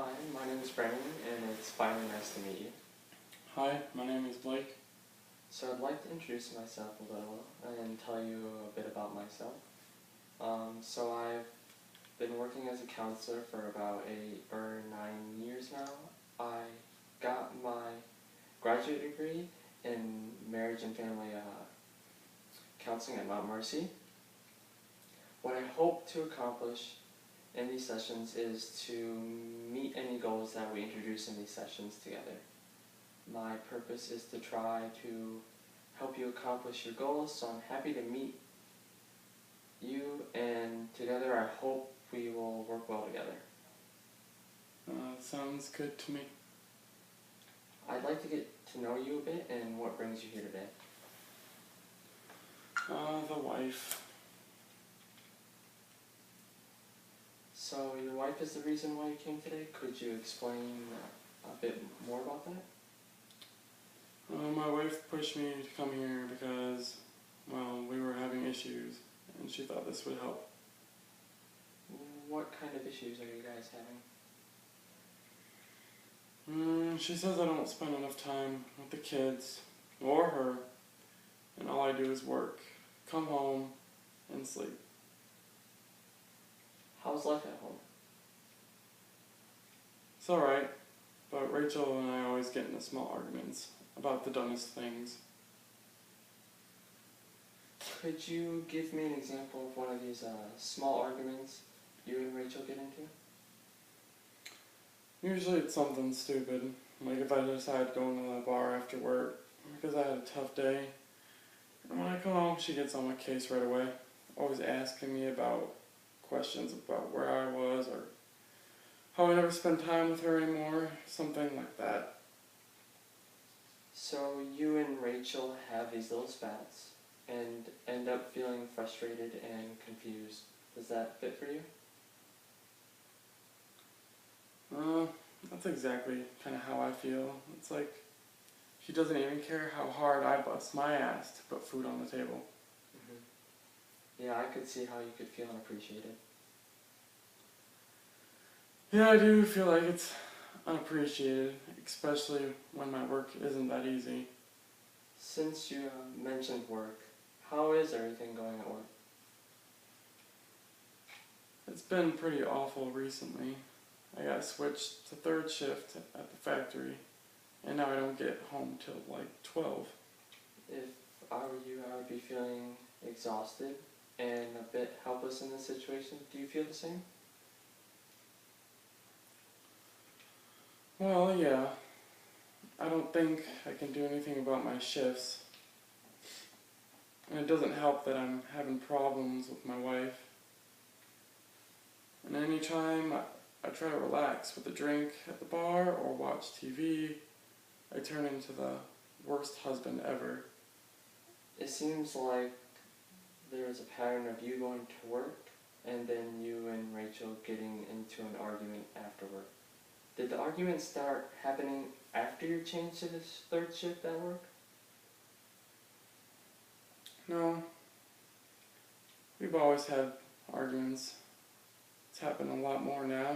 Hi, my name is Brandon, and it's finally nice to meet you. Hi, my name is Blake. So I'd like to introduce myself a little and tell you a bit about myself. So I've been working as a counselor for about 8 or 9 years now. I got my graduate degree in marriage and family counseling at Mount Mercy. What I hope to accomplish in these sessions is to meet any goals that we introduce in these sessions together. My purpose is to try to help you accomplish your goals, so I'm happy to meet you, and together I hope we will work well together. Sounds good to me. I'd like to get to know you a bit and what brings you here today. The wife. So your wife is the reason why you came today? Could you explain a bit more about that? My wife pushed me to come here because, well, we were having issues, and she thought this would help. What kind of issues are you guys having? She says I don't spend enough time with the kids, or her, and all I do is work, come home, and sleep. How's life at home? It's alright, but Rachel and I always get into small arguments about the dumbest things. Could you give me an example of one of these small arguments you and Rachel get into? Usually it's something stupid, like if I decide going to the bar after work because I had a tough day. And when I come home, she gets on my case right away, always asking me about questions about where I was or how I never spend time with her anymore, something like that. So you and Rachel have these little spats and end up feeling frustrated and confused. Does that fit for you? That's exactly kind of how I feel. It's like she doesn't even care how hard I bust my ass to put food on the table. Yeah, I could see how you could feel unappreciated. Yeah, I do feel like it's unappreciated, especially when my work isn't that easy. Since you mentioned work, how is everything going at work? It's been pretty awful recently. I got switched to third shift at the factory, and now I don't get home till like 12. If I were you, I would be feeling exhausted and a bit helpless in this situation. Do you feel the same? Well, yeah. I don't think I can do anything about my shifts. And it doesn't help that I'm having problems with my wife. And anytime I try to relax with a drink at the bar or watch TV, I turn into the worst husband ever. It seems like there's a pattern of you going to work and then you and Rachel getting into an argument after work. Did the argument start happening after you changed to this third shift at work? No, we've always had arguments. It's happened a lot more now.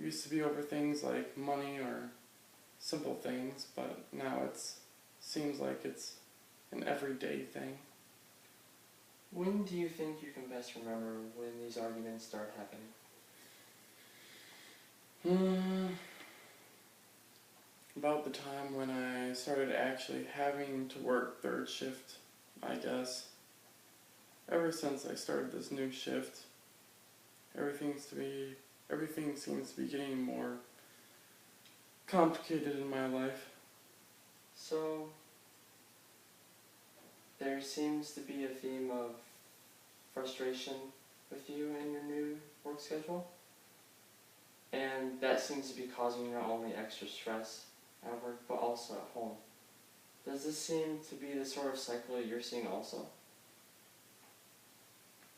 It used to be over things like money or simple things, but now it seems like it's an everyday thing. When do you think you can best remember when these arguments start happening? About the time when I started actually having to work third shift, I guess. Ever since I started this new shift, everything seems to be getting more complicated in my life. So, there seems to be a theme of frustration with you and your new work schedule. And that seems to be causing not only extra stress at work, but also at home. Does this seem to be the sort of cycle that you're seeing also?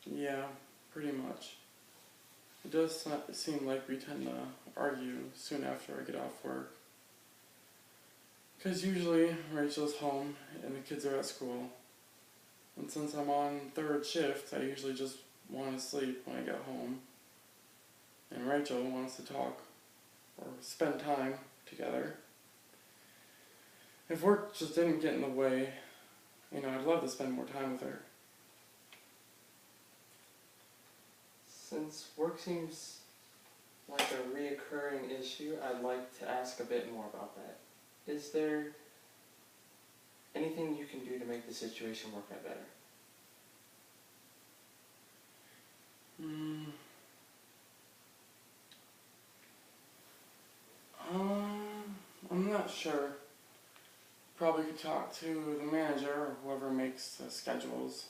Yeah, pretty much. It does seem like we tend to argue soon after I get off work. Because usually Rachel's home and the kids are at school. And since I'm on third shift, I usually just want to sleep when I get home. And Rachel wants to talk or spend time together. If work just didn't get in the way, I'd love to spend more time with her. Since work seems like a reoccurring issue, I'd like to ask a bit more about that. Is there anything you can do to make the situation work out better? I'm not sure. Probably could talk to the manager or whoever makes the schedules.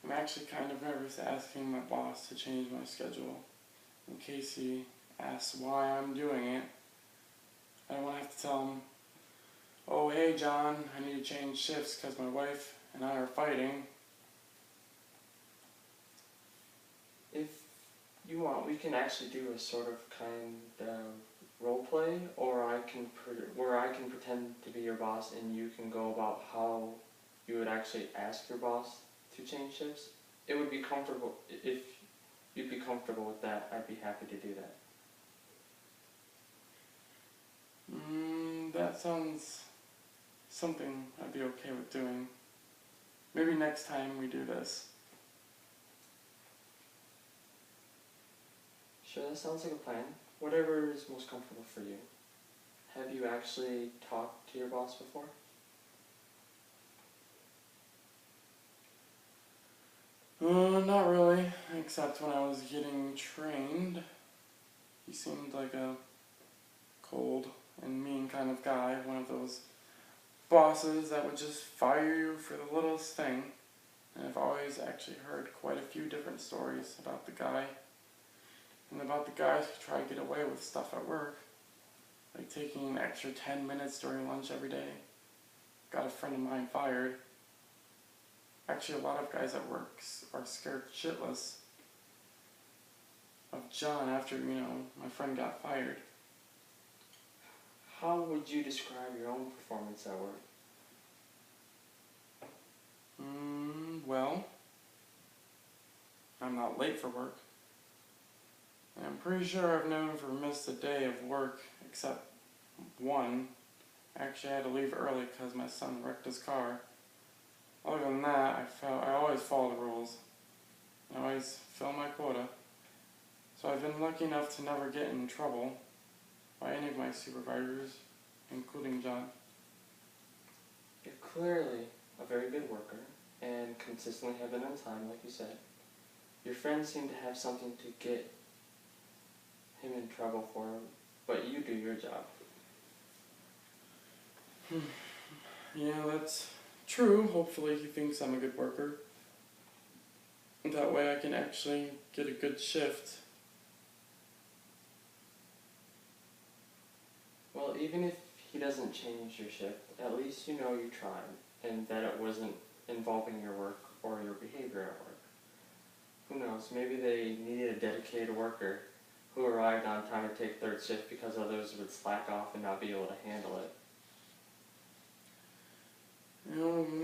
I'm actually kind of nervous asking my boss to change my schedule in case he asks why I'm doing it. I don't want to have to tell him, oh hey John, I need to change shifts because my wife and I are fighting. If you want, we can actually do a sort of kind of role play, or where I can pretend to be your boss and you can go about how you would actually ask your boss to change shifts. It would be comfortable. If you'd be comfortable with that, I'd be happy to do that. That sounds something I'd be okay with doing. Maybe next time we do this. Sure, that sounds like a plan. Whatever is most comfortable for you. Have you actually talked to your boss before? Not really, except when I was getting trained. He seemed like a cold and mean kind of guy, one of those bosses that would just fire you for the littlest thing. And I've always actually heard quite a few different stories about the guy. And about the guys who try to get away with stuff at work. Like taking an extra 10 minutes during lunch every day. Got a friend of mine fired. Actually, a lot of guys at work are scared shitless of John after, my friend got fired. How would you describe your own performance at work? Well, I'm not late for work. And I'm pretty sure I've never missed a day of work except one. Actually, I had to leave early because my son wrecked his car. Other than that, I always follow the rules. I always fill my quota. So I've been lucky enough to never get in trouble by any of my supervisors, including John. You're clearly a very good worker and consistently have been on time, like you said. Your friends seem to have something to get him in trouble for, but you do your job. Yeah, that's true. Hopefully he thinks I'm a good worker. That way I can actually get a good shift. Well, even if he doesn't change your shift, at least you know you tried, and that it wasn't involving your work or your behavior at work. Who knows, maybe they needed a dedicated worker who arrived on time to take third shift because others would slack off and not be able to handle it.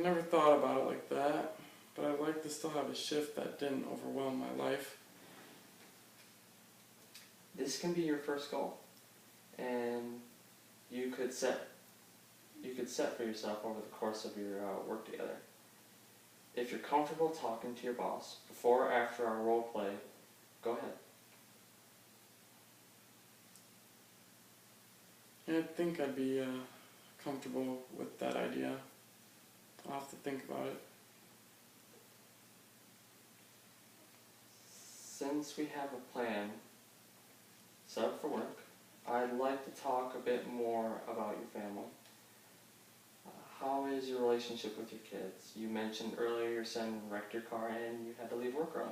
Never thought about it like that, but I'd like to still have a shift that didn't overwhelm my life. This can be your first goal, and you could set for yourself over the course of your work together. If you're comfortable talking to your boss before or after our role play, go ahead. Yeah, I think I'd be comfortable with that idea. I'll have to think about it. Since we have a plan set up for work, I'd like to talk a bit more about your family. How is your relationship with your kids? You mentioned earlier your son wrecked your car and you had to leave work early.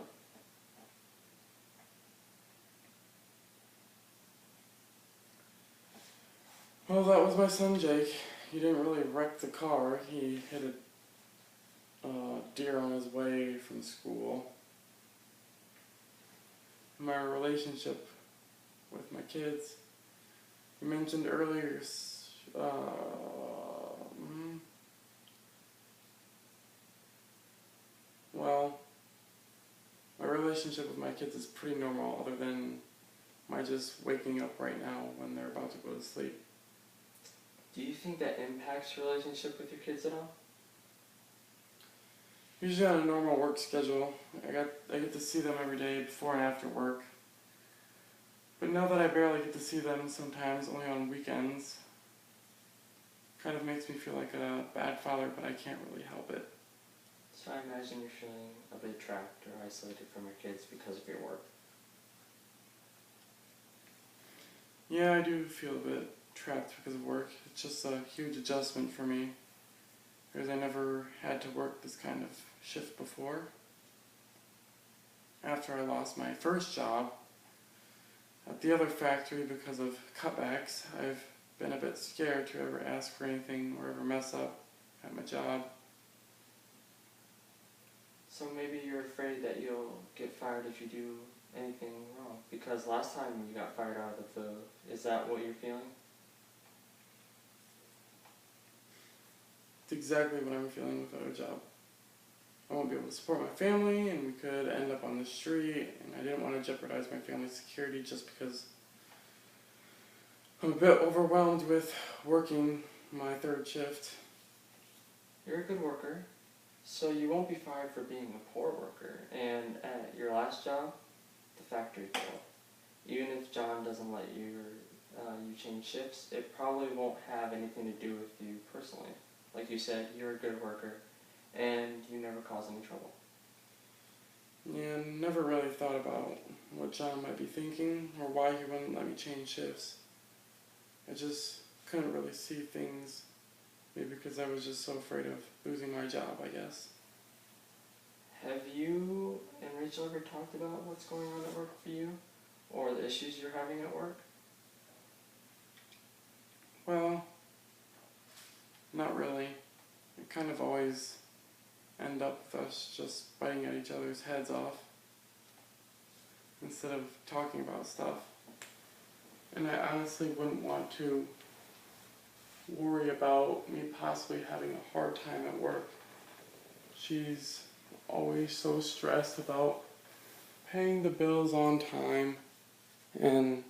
Well, that was my son Jake. He didn't really wreck the car. He hit a deer on his way from school. My relationship with my kids. You mentioned earlier, well, my relationship with my kids is pretty normal, other than my just waking up right now when they're about to go to sleep. Do you think that impacts your relationship with your kids at all? Usually on a normal work schedule, I get to see them every day before and after work. But now that I barely get to see them sometimes, only on weekends, kind of makes me feel like a bad father, but I can't really help it. So I imagine you're feeling a bit trapped or isolated from your kids because of your work. Yeah, I do feel a bit trapped because of work. It's just a huge adjustment for me, because I never had to work this kind of shift before. After I lost my first job at the other factory because of cutbacks, I've been a bit scared to ever ask for anything or ever mess up at my job. So maybe you're afraid that you'll get fired if you do anything wrong. Because last time you got fired out of the... Is that what you're feeling? It's exactly what I'm feeling without a job. I won't be able to support my family, and we could end up on the street, and I didn't want to jeopardize my family's security just because I'm a bit overwhelmed with working my third shift. You're a good worker, so you won't be fired for being a poor worker. And at your last job, the factory failed. Even if John doesn't let you change shifts, it probably won't have anything to do with you personally. Like you said, you're a good worker, and you never cause any trouble. Yeah, never really thought about what John might be thinking or why he wouldn't let me change shifts. I just couldn't really see things, maybe because I was just so afraid of losing my job, I guess. Have you and Rachel ever talked about what's going on at work for you? Or the issues you're having at work? Well, not really. It kind of always end up with us just biting at each other's heads off instead of talking about stuff. And I honestly wouldn't want to worry about me possibly having a hard time at work. She's always so stressed about paying the bills on time and